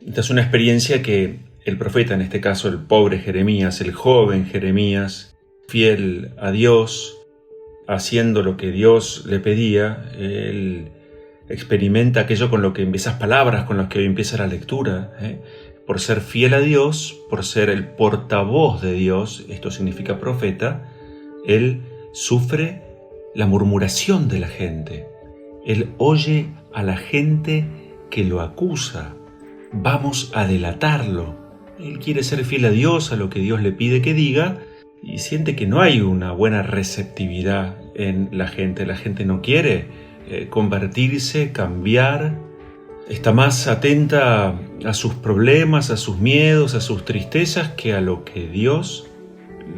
Esta es una experiencia que el profeta, en este caso el pobre Jeremías, el joven Jeremías, fiel a Dios, haciendo lo que Dios le pedía, él experimenta aquello con lo que esas palabras con las que hoy empieza la lectura, por ser fiel a Dios, por ser el portavoz de Dios, esto significa profeta, él sufre la murmuración de la gente. Él oye a la gente que lo acusa. Vamos a delatarlo. Él quiere ser fiel a Dios, a lo que Dios le pide que diga, y siente que no hay una buena receptividad en la gente. La gente no quiere convertirse, cambiar. Está más atenta a sus problemas, a sus miedos, a sus tristezas, que a lo que Dios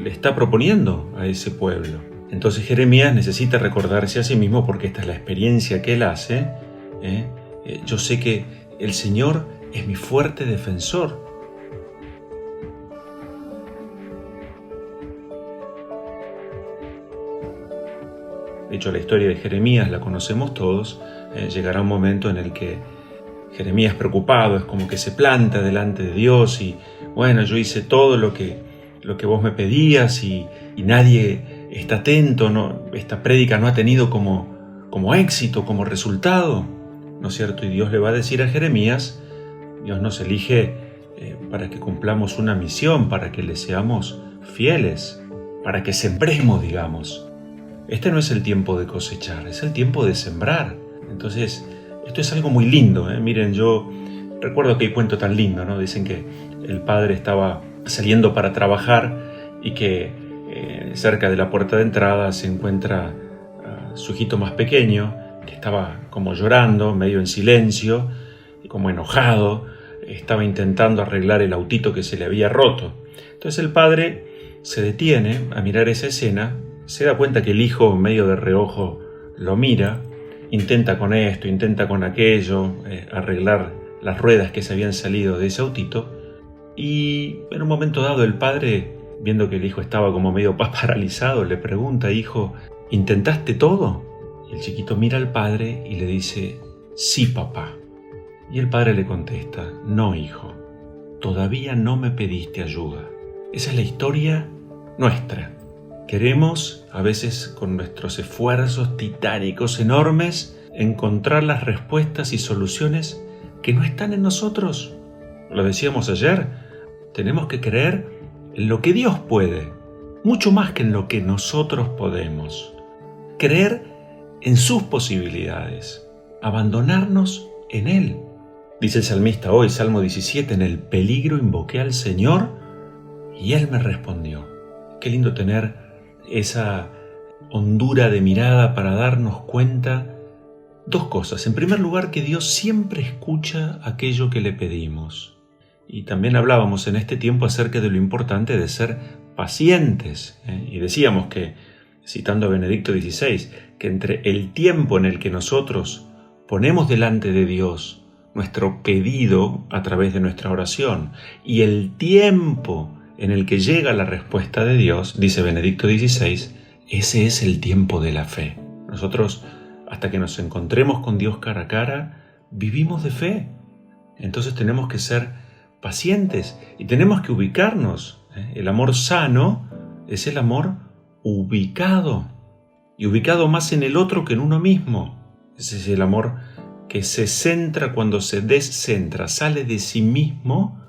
le está proponiendo a ese pueblo. Entonces Jeremías necesita recordarse a sí mismo, porque esta es la experiencia que él hace. Yo sé que el Señor es mi fuerte defensor. De hecho, la historia de Jeremías la conocemos todos. Llegará un momento en el que Jeremías, preocupado, es como que se planta delante de Dios y, bueno, yo hice todo lo que vos me pedías y nadie está atento, ¿no? Esta prédica no ha tenido como éxito, como resultado, ¿no es cierto? Y Dios le va a decir a Jeremías, Dios nos elige para que cumplamos una misión, para que le seamos fieles, para que sembremos, digamos. Este no es el tiempo de cosechar, es el tiempo de sembrar. Entonces, esto es algo muy lindo, Miren, yo recuerdo que hay cuento tan lindo, ¿no? Dicen que el padre estaba saliendo para trabajar y que cerca de la puerta de entrada se encuentra a su hijito más pequeño, que estaba como llorando, medio en silencio, como enojado, estaba intentando arreglar el autito que se le había roto. Entonces el padre se detiene a mirar esa escena, se da cuenta que el hijo medio de reojo lo mira, intenta con esto, intenta con aquello, arreglar las ruedas que se habían salido de ese autito, y en un momento dado el padre, viendo que el hijo estaba como medio paralizado, le pregunta: hijo, ¿intentaste todo? Y el chiquito mira al padre y le dice: sí, papá. Y el padre le contesta: no, hijo, todavía no me pediste ayuda. Esa es la historia nuestra. Queremos, a veces con nuestros esfuerzos titánicos enormes, encontrar las respuestas y soluciones que no están en nosotros. Lo decíamos ayer, tenemos que creer en lo que Dios puede, mucho más que en lo que nosotros podemos. Creer en sus posibilidades, abandonarnos en Él. Dice el salmista hoy, Salmo 17, en el peligro invoqué al Señor y Él me respondió. Qué lindo tener esa hondura de mirada para darnos cuenta dos cosas. En primer lugar, que Dios siempre escucha aquello que le pedimos. Y también hablábamos en este tiempo acerca de lo importante de ser pacientes. Y decíamos que, citando a Benedicto XVI, que entre el tiempo en el que nosotros ponemos delante de Dios nuestro pedido a través de nuestra oración y el tiempo en el que llega la respuesta de Dios, dice Benedicto XVI, ese es el tiempo de la fe. Nosotros, hasta que nos encontremos con Dios cara a cara, vivimos de fe. Entonces tenemos que ser pacientes y tenemos que ubicarnos. El amor sano es el amor ubicado, y ubicado más en el otro que en uno mismo. Ese es el amor que se centra cuando se descentra, sale de sí mismo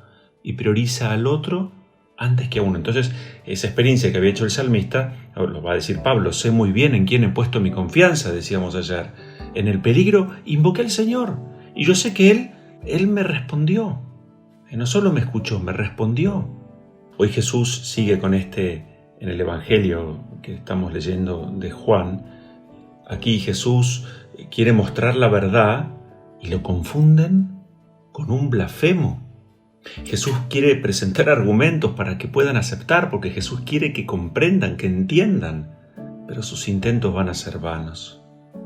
y prioriza al otro antes que a uno. Entonces, esa experiencia que había hecho el salmista, lo va a decir Pablo: sé muy bien en quién he puesto mi confianza, decíamos ayer. En el peligro invoqué al Señor, y yo sé que Él me respondió. Y no solo me escuchó, me respondió. Hoy Jesús sigue con en el Evangelio que estamos leyendo de Juan. Aquí Jesús quiere mostrar la verdad y lo confunden con un blasfemo. Jesús quiere presentar argumentos para que puedan aceptar, porque Jesús quiere que comprendan, que entiendan, pero sus intentos van a ser vanos.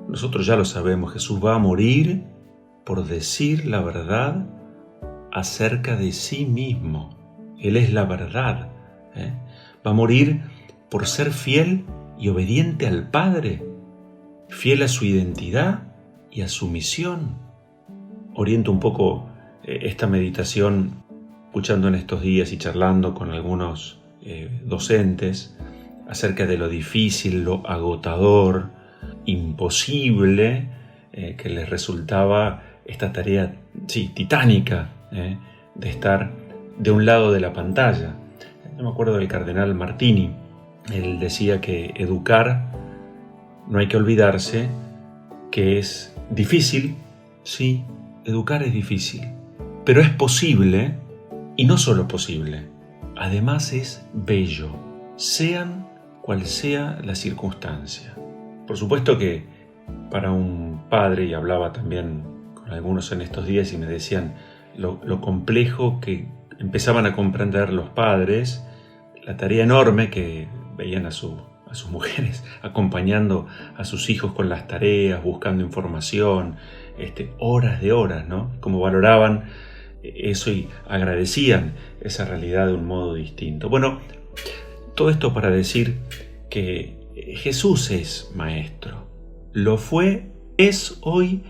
Nosotros ya lo sabemos, Jesús va a morir por decir la verdad acerca de sí mismo. Él es la verdad. Va a morir por ser fiel y obediente al Padre, fiel a su identidad y a su misión. Oriento un poco esta meditación, escuchando en estos días y charlando con algunos docentes acerca de lo difícil, lo agotador, imposible que les resultaba esta tarea, sí, titánica, de estar de un lado de la pantalla. Yo me acuerdo del cardenal Martini. Él decía que educar, no hay que olvidarse que es difícil. Sí, educar es difícil, pero es posible, y no solo posible, además es bello, sean cual sea la circunstancia. Por supuesto que para un padre, y hablaba también con algunos en estos días y me decían lo complejo que empezaban a comprender los padres, la tarea enorme que veían a sus mujeres acompañando a sus hijos con las tareas, buscando información, horas de horas, ¿no? Cómo valoraban eso y agradecían esa realidad de un modo distinto. Bueno, todo esto para decir que Jesús es maestro. Lo fue, es hoy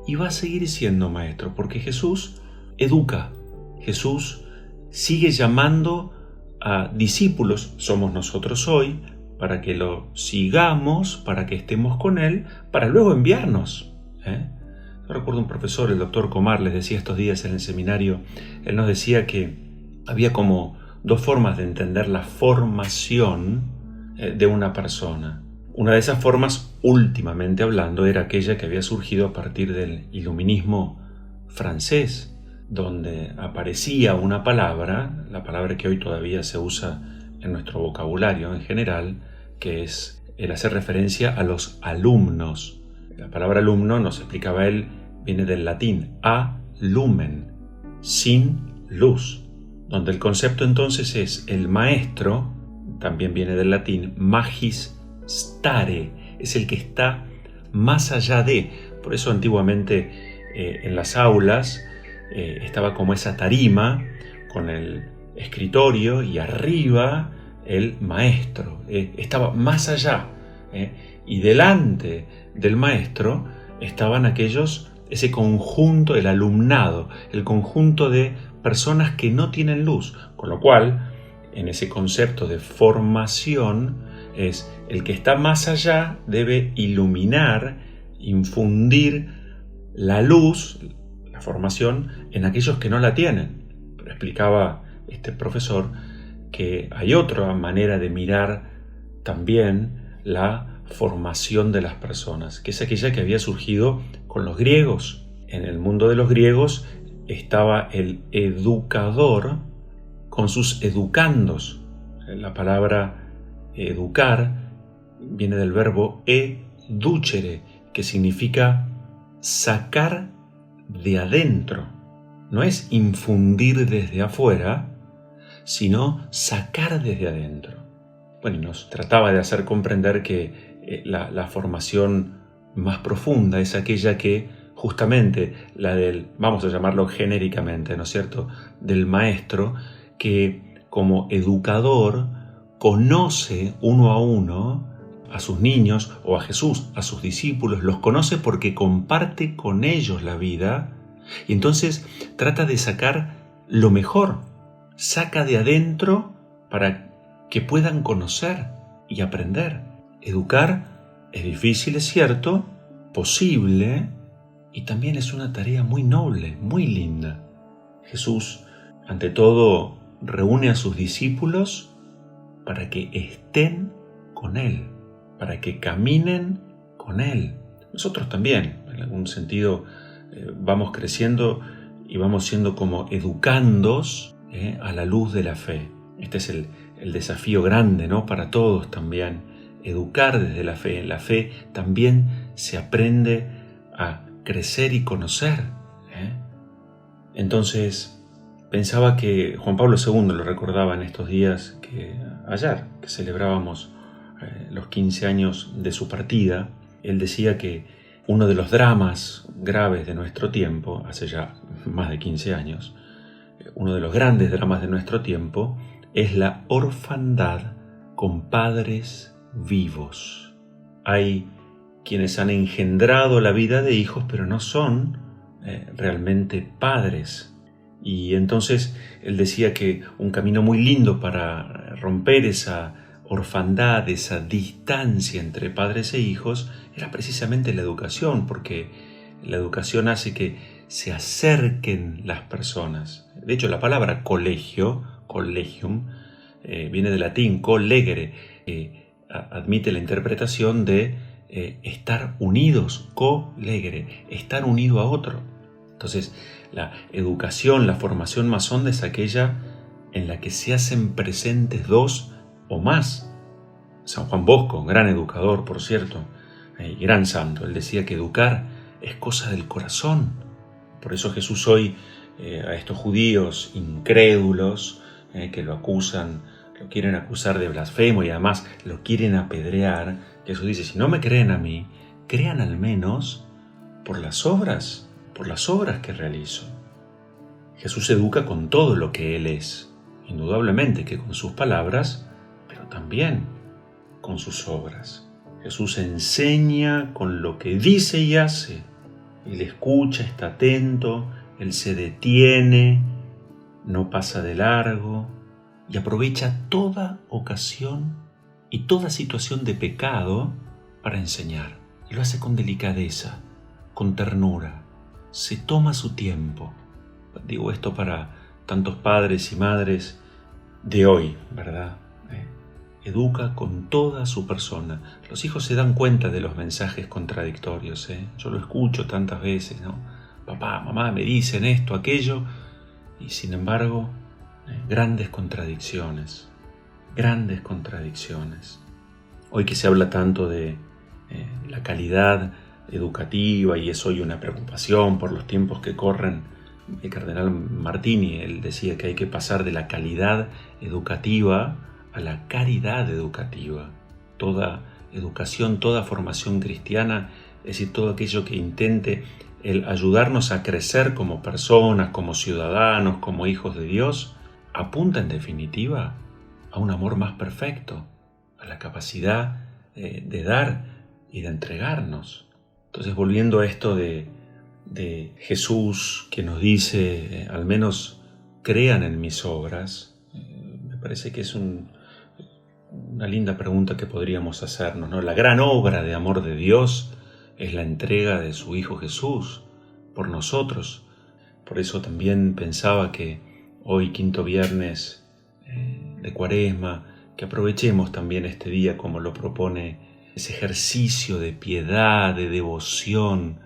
y va a seguir siendo maestro, porque Jesús educa. Jesús sigue llamando a discípulos, somos nosotros hoy, para que lo sigamos, para que estemos con Él, para luego enviarnos. Yo recuerdo un profesor, el doctor Comar, les decía estos días en el seminario, él nos decía que había como dos formas de entender la formación de una persona. Una de esas formas, últimamente hablando, era aquella que había surgido a partir del iluminismo francés, donde aparecía una palabra, la palabra que hoy todavía se usa en nuestro vocabulario en general, que es el hacer referencia a los alumnos. La palabra alumno, nos explicaba él, viene del latín a lumen, sin luz, donde el concepto entonces es el maestro, también viene del latín magis stare, es el que está más allá de. Por eso antiguamente en las aulas estaba como esa tarima con el escritorio y arriba el maestro, estaba más allá, y delante del maestro estaban ese conjunto, el alumnado, el conjunto de personas que no tienen luz, con lo cual en ese concepto de formación es el que está más allá debe iluminar, infundir la luz, la formación, en aquellos que no la tienen. Pero explicaba este profesor que hay otra manera de mirar también la formación de las personas, que es aquella que había surgido con los griegos. En el mundo de los griegos estaba el educador con sus educandos. La palabra educar viene del verbo educere, que significa sacar de adentro. No es infundir desde afuera, sino sacar desde adentro. Bueno, y nos trataba de hacer comprender que la formación más profunda es aquella que justamente la del, vamos a llamarlo genéricamente, ¿no es cierto?, del maestro, que como educador conoce uno a uno a sus niños o a Jesús, a sus discípulos, los conoce porque comparte con ellos la vida y entonces trata de sacar lo mejor, saca de adentro para que puedan conocer y aprender. Educar es difícil, es cierto, posible, y también es una tarea muy noble, muy linda. Jesús, ante todo, reúne a sus discípulos para que estén con Él, para que caminen con Él. Nosotros también, en algún sentido, vamos creciendo y vamos siendo como educandos a la luz de la fe. Este es el desafío grande, ¿no?, para todos también, educar desde la fe. En la fe también se aprende a crecer y conocer. Entonces, pensaba que Juan Pablo II lo recordaba en estos días, ayer, que celebrábamos los 15 años de su partida. Él decía que uno de los dramas graves de nuestro tiempo, hace ya más de 15 años, uno de los grandes dramas de nuestro tiempo es la orfandad con padres vivos. Hay quienes han engendrado la vida de hijos, pero no son realmente padres. Y entonces él decía que un camino muy lindo para romper esa orfandad, esa distancia entre padres e hijos, era precisamente la educación, porque la educación hace que se acerquen las personas. De hecho, la palabra colegio, collegium, viene del latín collegere, admite la interpretación de estar unidos, collegere, estar unido a otro. Entonces, la educación, la formación más honda es aquella en la que se hacen presentes dos o más. San Juan Bosco, gran educador, por cierto, y gran santo, él decía que educar es cosa del corazón. Por eso Jesús hoy a estos judíos incrédulos que lo acusan, lo quieren acusar de blasfemo y además lo quieren apedrear, Jesús dice, si no me creen a mí, crean al menos por las obras que realizo. Jesús educa con todo lo que Él es, indudablemente que con sus palabras, pero también con sus obras. Jesús enseña con lo que dice y hace. Él escucha, está atento, Él se detiene, no pasa de largo y aprovecha toda ocasión y toda situación de pecado para enseñar. Y lo hace con delicadeza, con ternura. Se toma su tiempo. Digo esto para tantos padres y madres de hoy, ¿verdad? Educa con toda su persona. Los hijos se dan cuenta de los mensajes contradictorios. Yo lo escucho tantas veces, ¿no? Papá, mamá me dicen esto, aquello, y sin embargo, grandes contradicciones. Grandes contradicciones. Hoy que se habla tanto de la calidad educativa y es hoy una preocupación por los tiempos que corren, el cardenal Martini, él decía que hay que pasar de la calidad educativa a la caridad educativa. Toda educación, toda formación cristiana, es decir, todo aquello que intente el ayudarnos a crecer como personas, como ciudadanos, como hijos de Dios, apunta en definitiva a un amor más perfecto, a la capacidad de dar y de entregarnos. Entonces, volviendo a esto de Jesús que nos dice, al menos crean en mis obras, me parece que es una linda pregunta que podríamos hacernos, ¿no? La gran obra de amor de Dios es la entrega de su Hijo Jesús por nosotros. Por eso también pensaba que hoy, quinto viernes de Cuaresma, que aprovechemos también este día como lo propone ese ejercicio de piedad, de devoción,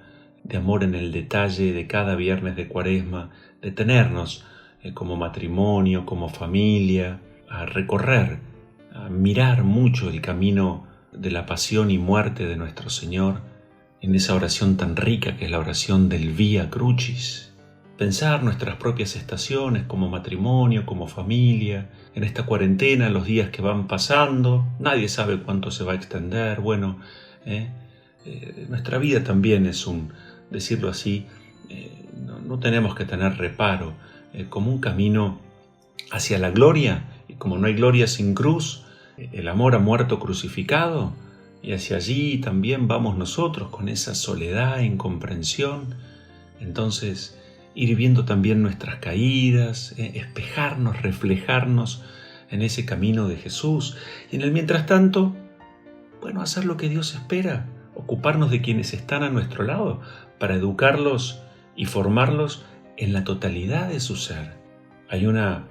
de amor en el detalle de cada viernes de Cuaresma, detenernos como matrimonio, como familia, a recorrer, a mirar mucho el camino de la pasión y muerte de nuestro Señor en esa oración tan rica que es la oración del Vía Crucis. Pensar nuestras propias estaciones como matrimonio, como familia, en esta cuarentena, los días que van pasando, nadie sabe cuánto se va a extender. Bueno, nuestra vida también es decirlo así, no tenemos que tener reparo, como un camino hacia la gloria, y como no hay gloria sin cruz, el amor ha muerto crucificado, y hacia allí también vamos nosotros con esa soledad, incomprensión. Entonces, ir viendo también nuestras caídas, espejarnos, reflejarnos en ese camino de Jesús. Y en el mientras tanto, bueno, hacer lo que Dios espera, ocuparnos de quienes están a nuestro lado para educarlos y formarlos en la totalidad de su ser. Hay una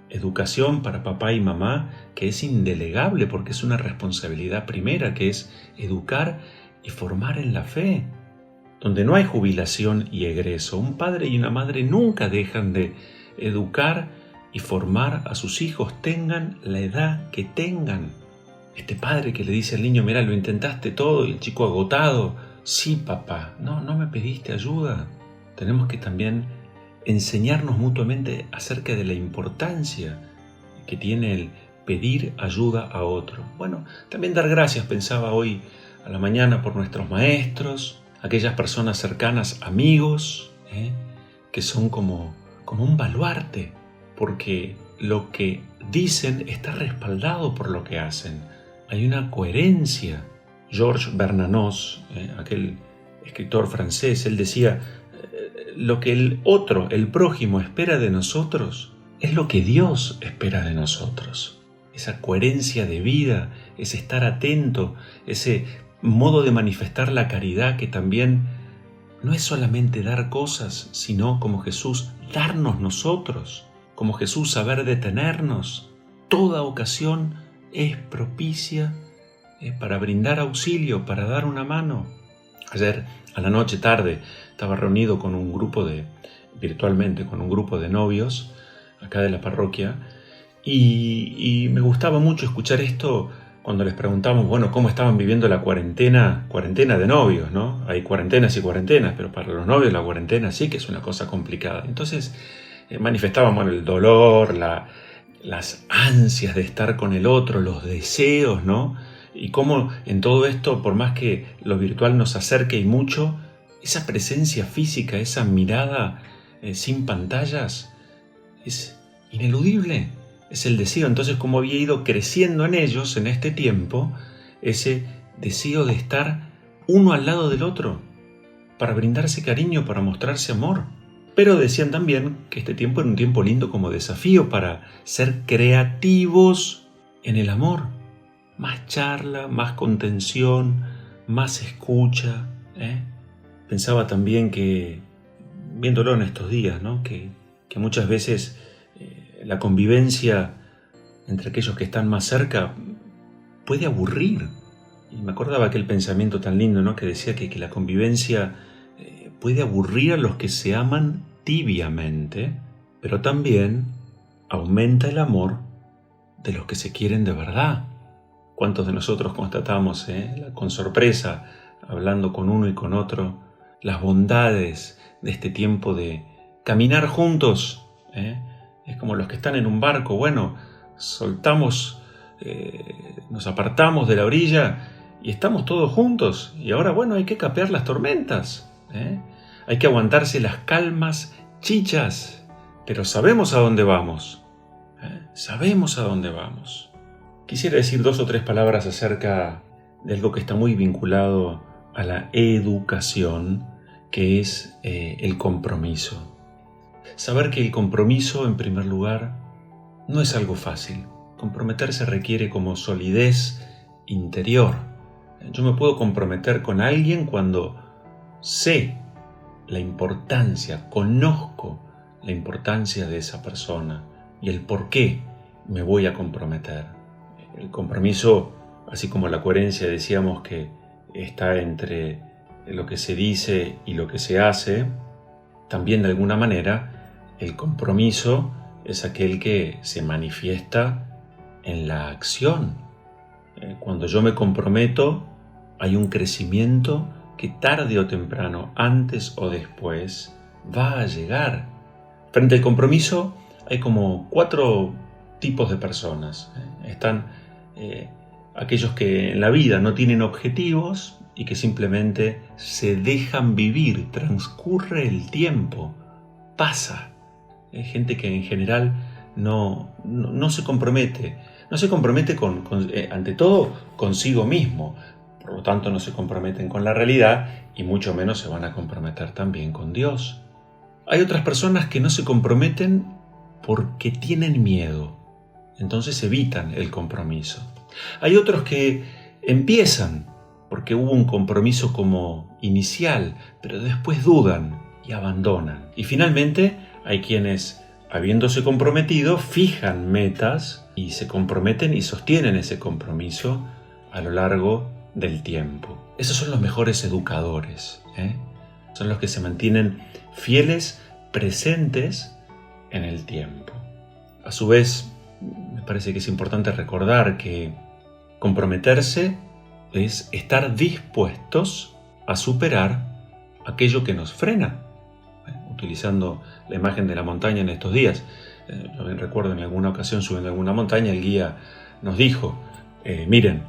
educación para papá y mamá que es indelegable porque es una responsabilidad primera, que es educar y formar en la fe. Donde no hay jubilación y egreso, un padre y una madre nunca dejan de educar y formar a sus hijos, tengan la edad que tengan. Este padre que le dice al niño, mira, lo intentaste todo, y el chico agotado, sí papá, no me pediste ayuda. Tenemos que también enseñarnos mutuamente acerca de la importancia que tiene el pedir ayuda a otro. Bueno, también dar gracias, pensaba hoy a la mañana, por nuestros maestros, aquellas personas cercanas, amigos, que son como un baluarte, porque lo que dicen está respaldado por lo que hacen. Hay una coherencia. Georges Bernanos, aquel escritor francés, él decía, lo que el otro, el prójimo, espera de nosotros, es lo que Dios espera de nosotros. Esa coherencia de vida, ese estar atento, ese modo de manifestar la caridad que también no es solamente dar cosas, sino como Jesús, darnos nosotros, como Jesús, saber detenernos. Toda ocasión es propicia para brindar auxilio, para dar una mano. Ayer a la noche tarde estaba reunido con un grupo virtualmente con un grupo de novios acá de la parroquia y me gustaba mucho escuchar esto cuando les preguntamos, bueno, cómo estaban viviendo la cuarentena de novios, ¿no? Hay cuarentenas y cuarentenas, pero para los novios la cuarentena sí que es una cosa complicada. Entonces manifestaban, bueno, el dolor, las ansias de estar con el otro, los deseos, ¿no? Y cómo en todo esto, por más que lo virtual nos acerque y mucho, esa presencia física, esa mirada sin pantallas, es ineludible, es el deseo. Entonces, como había ido creciendo en ellos en este tiempo, ese deseo de estar uno al lado del otro, para brindarse cariño, para mostrarse amor. Pero decían también que este tiempo era un tiempo lindo como desafío para ser creativos en el amor. Más charla, más contención, más escucha. Pensaba también que, viéndolo en estos días, ¿no? que muchas veces la convivencia entre aquellos que están más cerca puede aburrir. Y me acordaba aquel pensamiento tan lindo, ¿no? Que decía que la convivencia puede aburrir a los que se aman tibiamente, pero también aumenta el amor de los que se quieren de verdad. ¿Cuántos de nosotros constatamos con sorpresa, hablando con uno y con otro, las bondades de este tiempo de caminar juntos? Es como los que están en un barco, bueno, soltamos, nos apartamos de la orilla y estamos todos juntos. Y ahora, bueno, hay que capear las tormentas, hay que aguantarse las calmas chichas, pero sabemos a dónde vamos, sabemos a dónde vamos. Quisiera decir 2 o 3 palabras acerca de algo que está muy vinculado a la educación, que es el compromiso. Saber que el compromiso, en primer lugar, no es algo fácil. Comprometerse requiere como solidez interior. Yo me puedo comprometer con alguien cuando sé la importancia, conozco la importancia de esa persona y el por qué me voy a comprometer. El compromiso, así como la coherencia, decíamos que está entre lo que se dice y lo que se hace, también de alguna manera el compromiso es aquel que se manifiesta en la acción. Cuando yo me comprometo, hay un crecimiento que tarde o temprano, antes o después, va a llegar. Frente al compromiso hay como 4 tipos de personas. Están aquellos que en la vida no tienen objetivos y que simplemente se dejan vivir, transcurre el tiempo, pasa. Hay gente que en general no se compromete, ante todo consigo mismo, por lo tanto no se comprometen con la realidad y mucho menos se van a comprometer también con Dios. Hay otras personas que no se comprometen porque tienen miedo, entonces evitan el compromiso. Hay otros que empiezan porque hubo un compromiso como inicial, pero después dudan y abandonan. Y finalmente hay quienes, habiéndose comprometido, fijan metas y se comprometen y sostienen ese compromiso a lo largo del tiempo. Esos son los mejores educadores, Son los que se mantienen fieles, presentes en el tiempo. A su vez, me parece que es importante recordar que comprometerse es estar dispuestos a superar aquello que nos frena. Utilizando la imagen de la montaña en estos días, yo recuerdo en alguna ocasión subiendo a alguna montaña, el guía nos dijo, miren,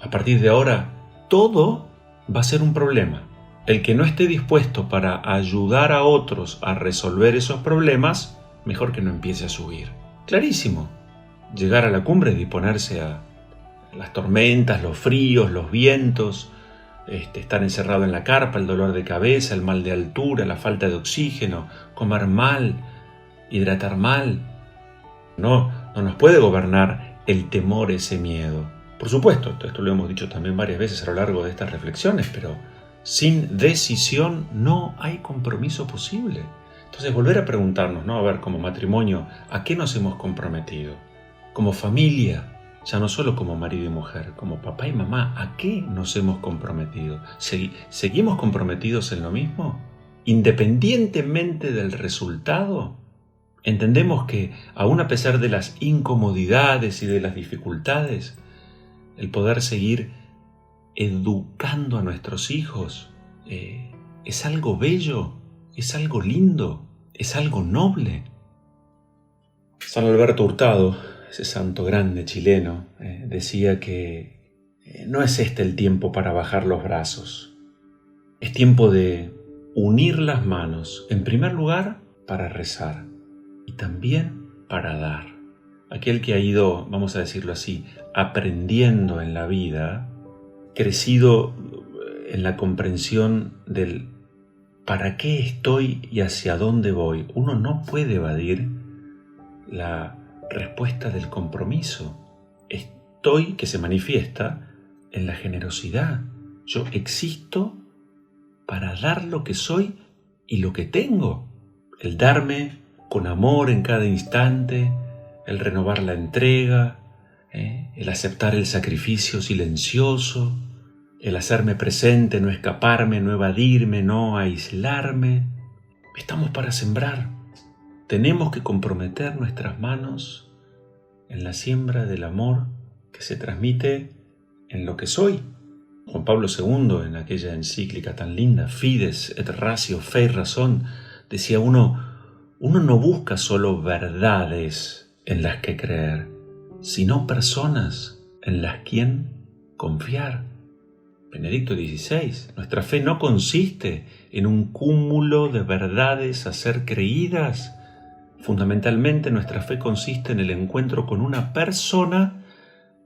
a partir de ahora todo va a ser un problema. El que no esté dispuesto para ayudar a otros a resolver esos problemas, mejor que no empiece a subir. Clarísimo. Llegar a la cumbre es disponerse a las tormentas, los fríos, los vientos, estar encerrado en la carpa, el dolor de cabeza, el mal de altura, la falta de oxígeno, comer mal, hidratar mal. No nos puede gobernar el temor, ese miedo. Por supuesto, esto lo hemos dicho también varias veces a lo largo de estas reflexiones, pero sin decisión no hay compromiso posible. Entonces volver a preguntarnos, ¿no? A ver, como matrimonio, ¿a qué nos hemos comprometido? Como familia, ya no solo como marido y mujer, como papá y mamá, ¿a qué nos hemos comprometido? ¿Seguimos comprometidos en lo mismo? Independientemente del resultado, entendemos que, aun a pesar de las incomodidades y de las dificultades, el poder seguir educando a nuestros hijos es algo bello, es algo lindo, es algo noble. San Alberto Hurtado, ese santo grande chileno, decía que no es este el tiempo para bajar los brazos. Es tiempo de unir las manos, en primer lugar, para rezar y también para dar. Aquel que ha ido, vamos a decirlo así, aprendiendo en la vida, crecido en la comprensión del para qué estoy y hacia dónde voy, uno no puede evadir la respuesta del compromiso. Estoy, que se manifiesta en la generosidad. Yo existo para dar lo que soy y lo que tengo. El darme con amor en cada instante, el renovar la entrega, el aceptar el sacrificio silencioso, el hacerme presente, no escaparme, no evadirme, no aislarme. Estamos para sembrar. Tenemos que comprometer nuestras manos en la siembra del amor que se transmite en lo que soy. Juan Pablo II, en aquella encíclica tan linda, Fides et Ratio, fe y razón, decía uno no busca solo verdades en las que creer, sino personas en las quien confiar. Benedicto XVI, nuestra fe no consiste en un cúmulo de verdades a ser creídas. Fundamentalmente nuestra fe consiste en el encuentro con una persona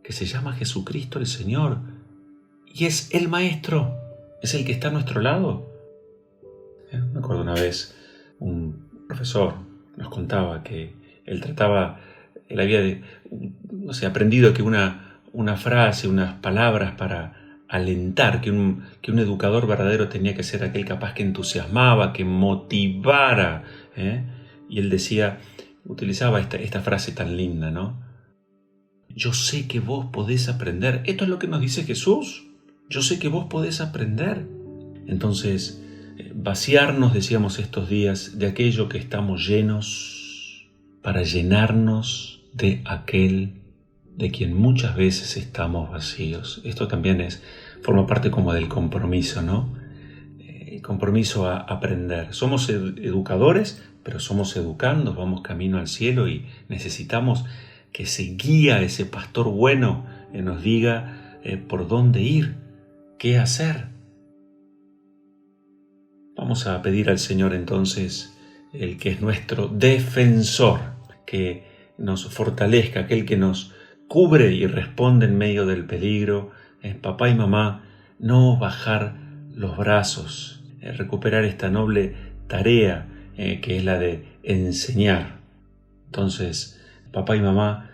que se llama Jesucristo el Señor y es el Maestro, es el que está a nuestro lado. Me acuerdo una vez un profesor nos contaba que él había aprendido que una frase, unas palabras para alentar, que un educador verdadero tenía que ser aquel capaz que entusiasmaba, que motivara, y él utilizaba esta frase tan linda, ¿no? Yo sé que vos podés aprender. Esto es lo que nos dice Jesús. Yo sé que vos podés aprender. Entonces, vaciarnos, decíamos estos días, de aquello que estamos llenos para llenarnos de aquel de quien muchas veces estamos vacíos. Esto también forma parte como del compromiso, ¿no? El compromiso a aprender. Somos educadores, pero somos educandos, vamos camino al cielo y necesitamos que ese guía, ese pastor bueno, nos diga por dónde ir, qué hacer. Vamos a pedir al Señor entonces, el que es nuestro defensor, que nos fortalezca, aquel que nos cubre y responde en medio del peligro. Papá y mamá, no bajar los brazos, recuperar esta noble tarea que es la de enseñar. Entonces, papá y mamá,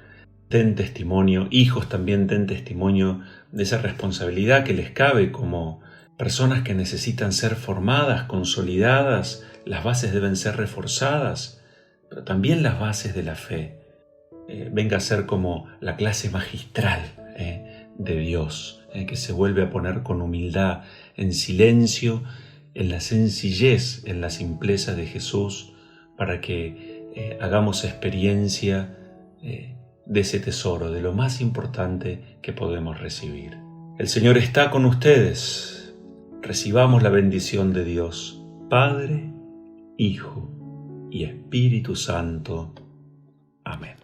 den testimonio, hijos también den testimonio de esa responsabilidad que les cabe como personas que necesitan ser formadas, consolidadas. Las bases deben ser reforzadas, pero también las bases de la fe. Venga a ser como la clase magistral de Dios, que se vuelve a poner con humildad, en silencio, en la sencillez, en la simpleza de Jesús, para que hagamos experiencia de ese tesoro, de lo más importante que podemos recibir. El Señor está con ustedes. Recibamos la bendición de Dios, Padre, Hijo y Espíritu Santo. Amén.